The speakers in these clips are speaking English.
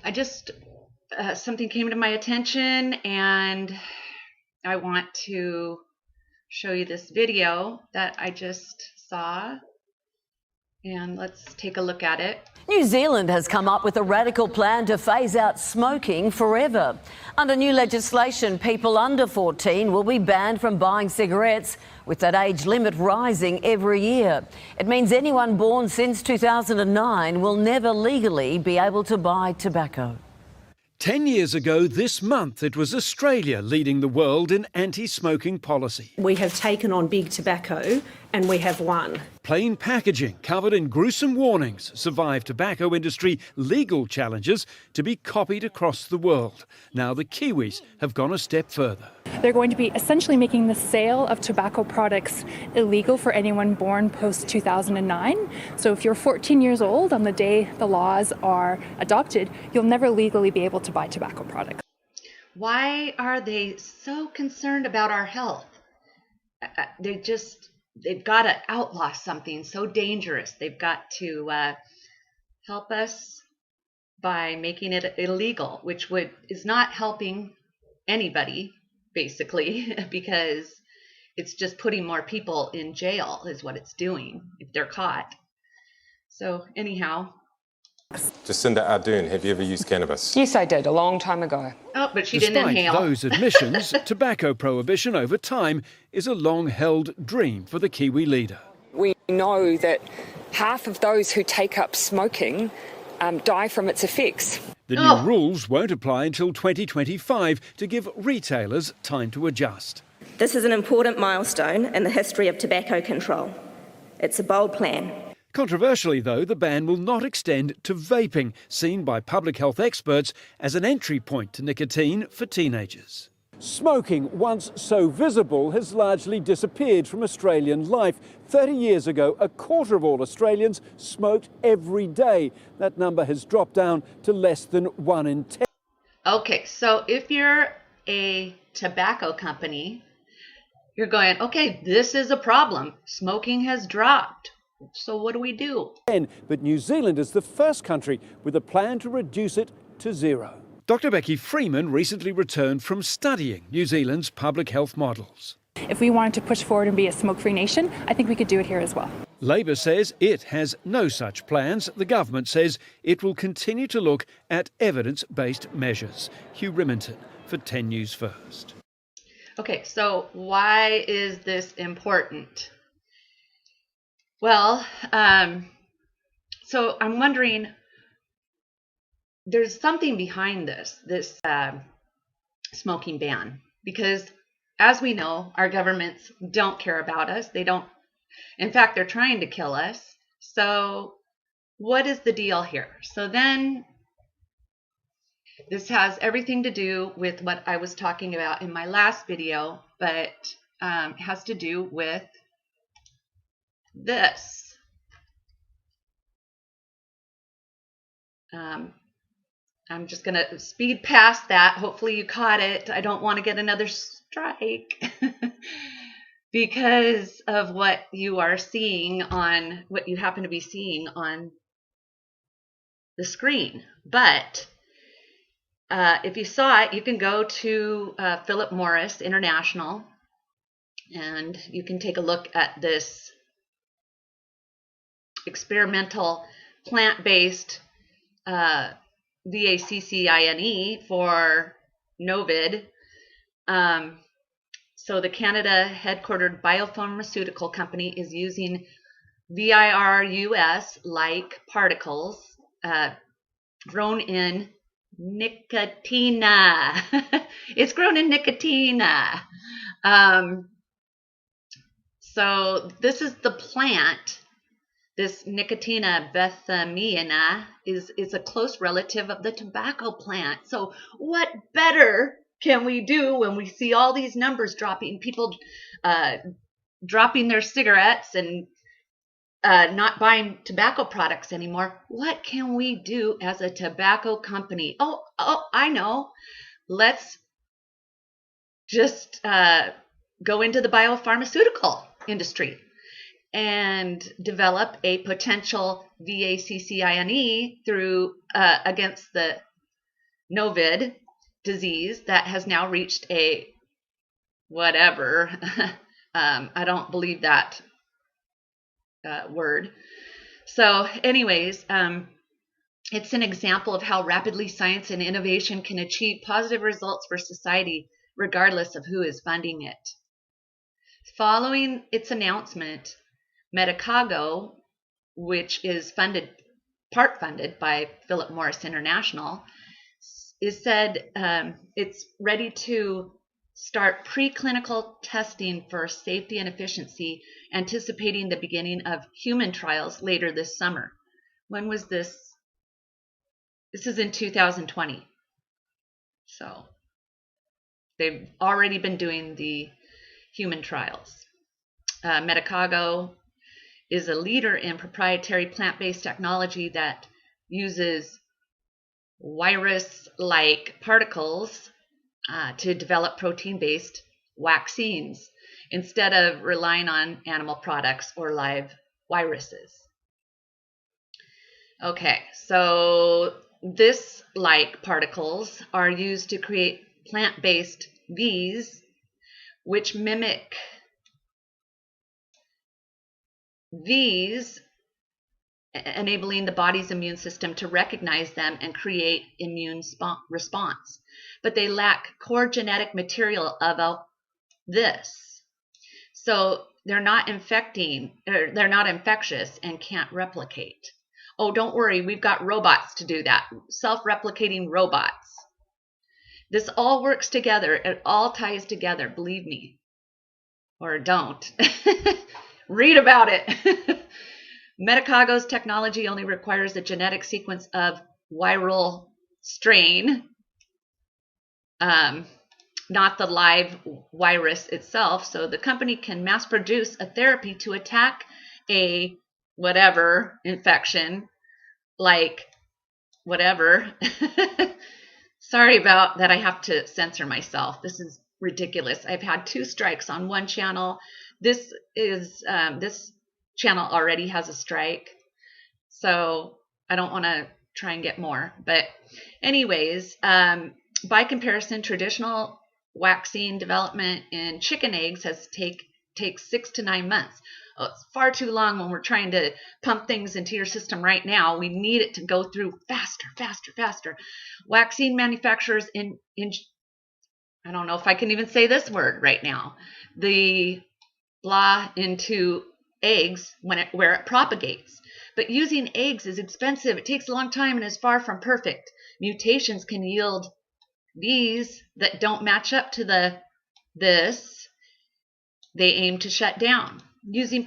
I just, something came to my attention, and I want to show you this video that I just saw. And let's take a look at it. New Zealand has come up with a radical plan to phase out smoking forever. Under new legislation, people under 14 will be banned from buying cigarettes, with that age limit rising every year. It means anyone born since 2009 will never legally be able to buy tobacco. 10 years ago this month, it was Australia leading the world in anti-smoking policy. We have taken on big tobacco and we have won. Plain packaging covered in gruesome warnings survived tobacco industry legal challenges to be copied across the world. Now the Kiwis have gone a step further. They're going to be essentially making the sale of tobacco products illegal for anyone born post-2009. So if you're 14 years old on the day the laws are adopted, you'll never legally be able to buy tobacco products. Why are they so concerned about our health? They've got to outlaw something so dangerous. They've got to help us by making it illegal, which is not helping anybody, basically, because it's just putting more people in jail is what it's doing if they're caught. So anyhow. Jacinda Ardern, have you ever used cannabis? Yes, I did, a long time ago. Oh, but she didn't inhale. Despite those admissions, tobacco prohibition over time is a long-held dream for the Kiwi leader. We know that half of those who take up smoking die from its effects. The new rules won't apply until 2025 to give retailers time to adjust. This is an important milestone in the history of tobacco control. It's a bold plan. Controversially, though, the ban will not extend to vaping, seen by public health experts as an entry point to nicotine for teenagers. Smoking, once so visible, has largely disappeared from Australian life. 30 years ago, a quarter of all Australians smoked every day. That number has dropped down to less than 1 in 10. Okay, so if you're a tobacco company, you're going, okay, this is a problem. Smoking has dropped. So what do we do? But New Zealand is the first country with a plan to reduce it to zero. Dr. Becky Freeman recently returned from studying New Zealand's public health models. If we wanted to push forward and be a smoke-free nation, I think we could do it here as well. Labor says it has no such plans. The government says it will continue to look at evidence-based measures. Hugh Rimmington for 10 News First. Okay, so why is this important? Well, so I'm wondering, there's something behind this smoking ban, because as we know, our governments don't care about us. They don't, in fact, they're trying to kill us. So what is the deal here? So then this has everything to do with what I was talking about in my last video, but has to do with this. I'm just going to speed past that. Hopefully you caught it. I don't want to get another strike because of what you are seeing on what you happen to be seeing on the screen. But if you saw it, you can go to Phillip Morris International and you can take a look at this experimental plant-based VACCINE for Novid. So the Canada headquartered biopharmaceutical company is using VIRUS-like particles grown in Nicotina. It's grown in Nicotina. So this is the plant. This Nicotina bethamina is a close relative of the tobacco plant. So what better can we do when we see all these numbers dropping, people dropping their cigarettes and not buying tobacco products anymore? What can we do as a tobacco company? Oh, I know. Let's just go into the biopharmaceutical industry and develop a potential VACCINE through against the novid disease that has now reached a whatever. I don't believe that word. So anyways, it's an example of how rapidly science and innovation can achieve positive results for society, regardless of who is funding it. Following its announcement, Medicago, which is part funded by Philip Morris International, is said it's ready to start preclinical testing for safety and efficiency, anticipating the beginning of human trials later this summer. When was this? This is in 2020. So they've already been doing the human trials. Medicago is a leader in proprietary plant-based technology that uses virus-like particles to develop protein-based vaccines instead of relying on animal products or live viruses. Okay, so this like particles are used to create plant-based Vs, which mimic these, enabling the body's immune system to recognize them and create immune response. But they lack core genetic material about this. So they're not infectious and can't replicate. Oh, don't worry, we've got robots to do that. Self-replicating robots. This all works together. It all ties together, believe me. Or don't. Read about it. Medicago's technology only requires a genetic sequence of viral strain, not the live virus itself. So the company can mass produce a therapy to attack a whatever infection, like whatever. Sorry about that. I have to censor myself. This is ridiculous. I've had 2 strikes on one channel. This channel already has a strike, so I don't want to try and get more. But anyways, by comparison, traditional vaccine development in chicken eggs takes 6 to 9 months. Oh, it's far too long when we're trying to pump things into your system right now. We need it to go through faster. Vaccine manufacturers in I don't know if I can even say this word right now. The blah into eggs where it propagates. But using eggs is expensive. It takes a long time and is far from perfect. Mutations can yield these that don't match up to this they aim to shut down. Using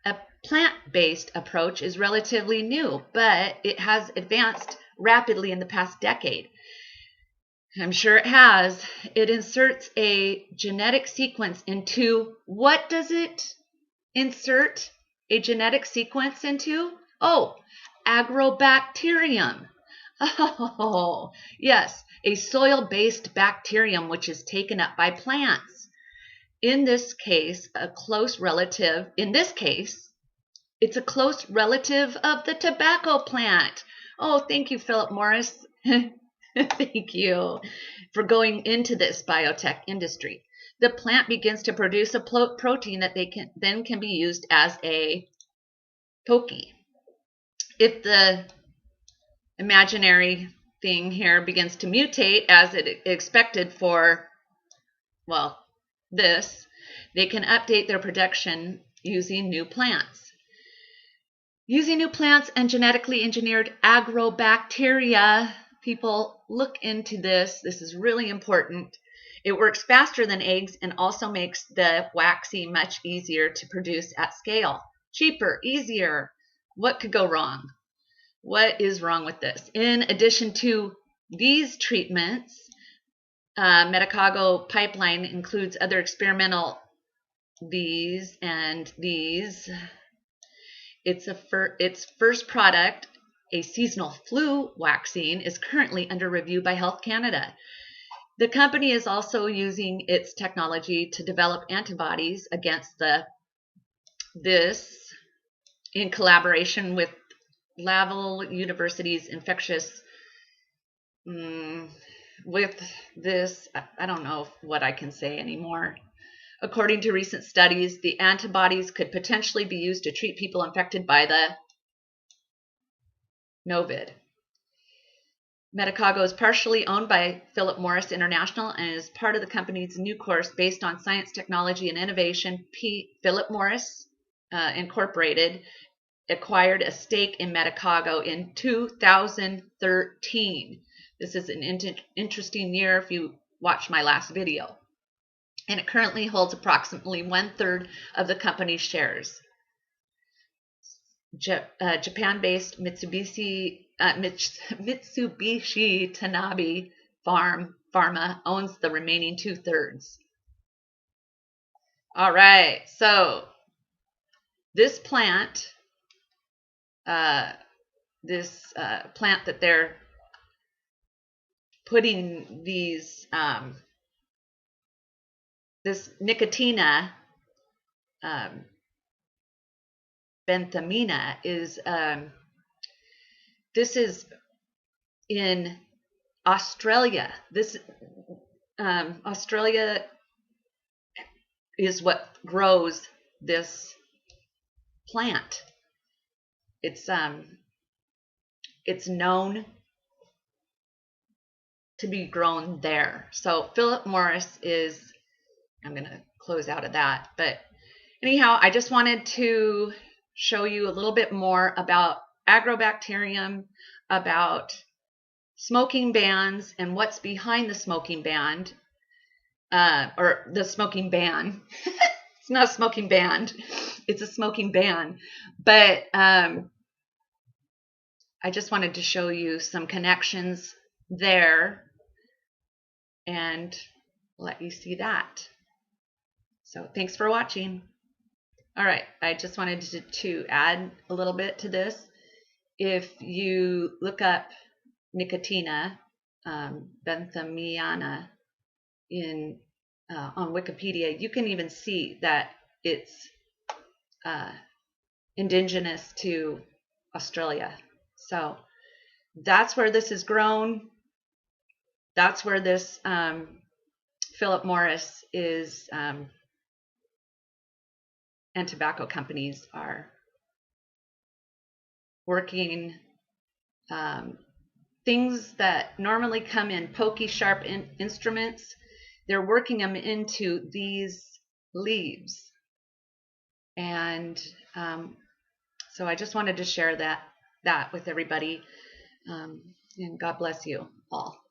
a plant-based approach is relatively new, but it has advanced rapidly in the past decade. I'm sure it has. It inserts a genetic sequence into, what does it insert a genetic sequence into? Oh, agrobacterium. Oh, yes, a soil-based bacterium which is taken up by plants. In this case, it's a close relative of the tobacco plant. Oh, thank you, Philip Morris. Thank you for going into this biotech industry. The plant begins to produce a protein that then can be used as a pokey. If the imaginary thing here begins to mutate as it expected for, well, this, they can update their production using new plants. Using new plants and genetically engineered agrobacteria, people look into this. This is really important. It works faster than eggs and also makes the vaccine much easier to produce at scale. Cheaper, easier. What could go wrong? What is wrong with this? In addition to these treatments, Medicago pipeline includes other experimental these and these. Its first product, a seasonal flu vaccine, is currently under review by Health Canada. The company is also using its technology to develop antibodies against this in collaboration with Laval University's infectious with this, I don't know what I can say anymore. According to recent studies, the antibodies could potentially be used to treat people infected by the Novid. Medicago is partially owned by Philip Morris International and is part of the company's new course based on science, technology, and innovation. Philip Morris Incorporated acquired a stake in Medicago in 2013. This is an interesting year if you watched my last video. And it currently holds approximately 1/3 of the company's shares. Japan-based Mitsubishi Tanabe Pharma owns the remaining 2/3. All right, so this plant, that they're putting these, this Nicotina, benthamina is, this is in Australia. Australia is what grows this plant. It's known to be grown there. So Philip Morris is, I'm going to close out of that. But anyhow, I just wanted to show you a little bit more about agrobacterium, about smoking bans and what's behind the smoking ban, or the smoking ban. It's not a smoking ban, it's a smoking ban. But I just wanted to show you some connections there and let you see that. So thanks for watching. All right, I just wanted to add a little bit to this. If you look up Nicotina, benthamiana on Wikipedia, you can even see that it's indigenous to Australia. So that's where this is grown. That's where this Philip Morris is, and tobacco companies are working things that normally come in pokey, sharp instruments. They're working them into these leaves. And so I just wanted to share that with everybody. And God bless you all.